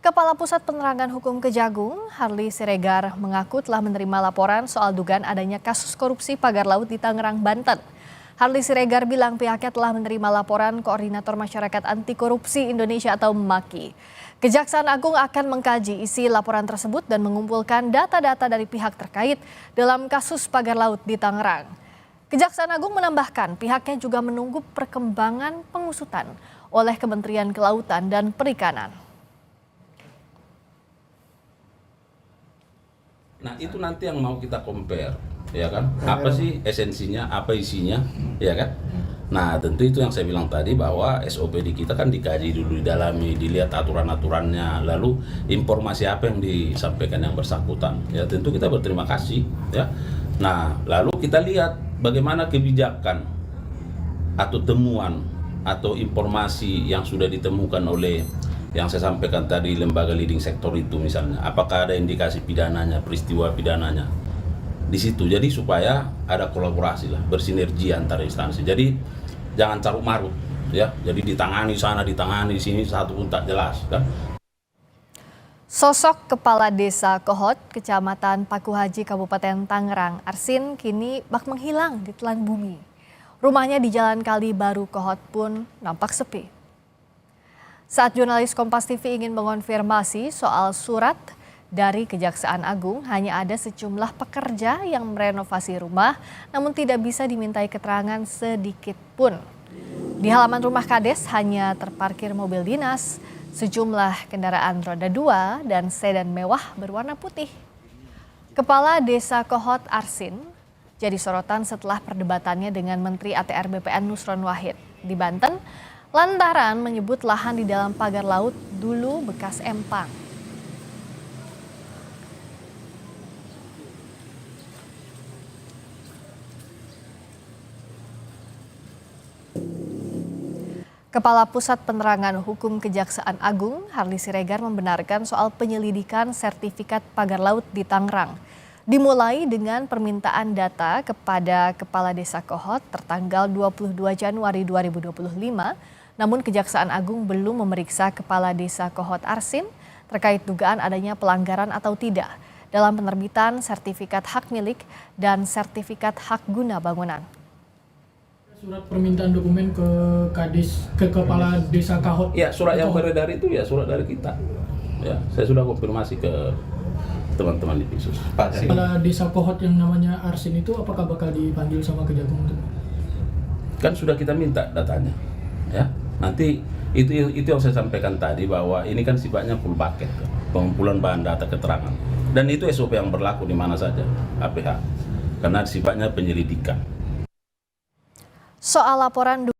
Kepala Pusat Penerangan Hukum Kejagung, Harli Siregar, mengaku telah menerima laporan soal dugaan adanya kasus korupsi pagar laut di Tangerang, Banten. Harli Siregar bilang pihaknya telah menerima laporan Koordinator Masyarakat Anti Korupsi Indonesia atau MAKI. Kejaksaan Agung akan mengkaji isi laporan tersebut dan mengumpulkan data-data dari pihak terkait dalam kasus pagar laut di Tangerang. Kejaksaan Agung menambahkan pihaknya juga menunggu perkembangan pengusutan oleh Kementerian Kelautan dan Perikanan. Nah itu nanti yang mau kita compare, ya kan? Apa sih esensinya, apa isinya, ya kan? Nah tentu itu yang saya bilang tadi bahwa SOP di kita kan dikaji dulu, didalami, dilihat aturan-aturannya, lalu informasi apa yang disampaikan yang bersangkutan. Ya tentu kita berterima kasih, ya. Nah lalu kita lihat bagaimana kebijakan atau temuan atau informasi yang sudah ditemukan oleh yang saya sampaikan tadi lembaga leading sektor itu misalnya, apakah ada indikasi pidananya, peristiwa pidananya di situ. Jadi supaya ada kolaborasi lah, bersinergi antar instansi. Jadi jangan carut marut, ya. Jadi ditangani sana, ditangani sini, satu pun tak jelas, kan? Sosok Kepala Desa Kohot, Kecamatan Paku Haji, Kabupaten Tangerang, Arsin, kini bak menghilang di telan bumi. Rumahnya di Jalan Kali Baru Kohot pun nampak sepi. Saat jurnalis Kompas TV ingin mengonfirmasi soal surat dari Kejaksaan Agung, hanya ada sejumlah pekerja yang merenovasi rumah, namun tidak bisa dimintai keterangan sedikit pun. Di halaman rumah Kades hanya terparkir mobil dinas, sejumlah kendaraan roda 2 dan sedan mewah berwarna putih. Kepala Desa Kohot Arsin jadi sorotan setelah perdebatannya dengan Menteri ATR BPN Nusron Wahid di Banten, lantaran menyebut lahan di dalam pagar laut dulu bekas empang. Kepala Pusat Penerangan Hukum Kejaksaan Agung, Harli Siregar, membenarkan soal penyelidikan sertifikat pagar laut di Tangerang. Dimulai dengan permintaan data kepada Kepala Desa Kohot tertanggal 22 Januari 2025, namun Kejaksaan Agung belum memeriksa Kepala Desa Kohot Arsin terkait dugaan adanya pelanggaran atau tidak dalam penerbitan sertifikat hak milik dan sertifikat hak guna bangunan. Surat permintaan dokumen ke Kades, ke Kepala Desa Kohot. Ya, surat yang beredar itu ya surat dari kita. Ya, saya sudah konfirmasi ke teman-teman di Pisus. Kepala Desa Kohot yang namanya Arsin itu apakah bakal dipanggil sama Kejagung? Kan sudah kita minta datanya, ya. Nanti itu yang saya sampaikan tadi bahwa ini kan sifatnya full bucket, pengumpulan bahan data keterangan. Dan itu SOP yang berlaku di mana saja, APH. Karena sifatnya penyelidikan. Soal laporan